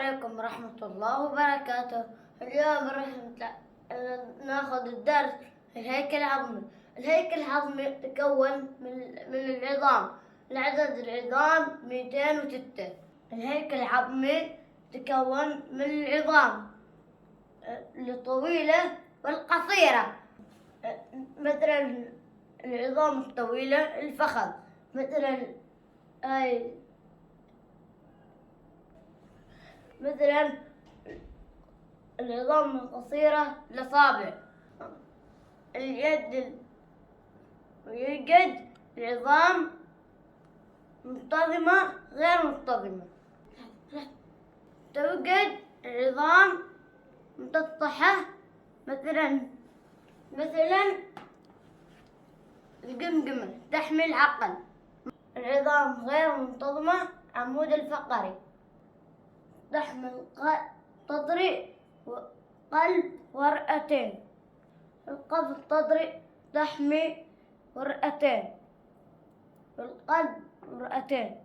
عليكم ورحمة الله وبركاته. اليوم راح ناخذ الدرس الهيكل العظمي. الهيكل العظمي يتكون من العظام. العدد العظام 206. الهيكل العظمي يتكون من العظام الطويلة والقصيرة. مثلا العظام الطويلة الفخذ، مثلا العظام القصيرة الأصابع. اليد العظام منتظمة غير منتظمة. توجد عظام مسطحة، مثلا القمقمة تحمل عقل. العظام غير منتظمة عمود الفقري تحمل تضرع وقلب ورئتين. القلب تضرع تحمي ورئتين، والقلب رئتين.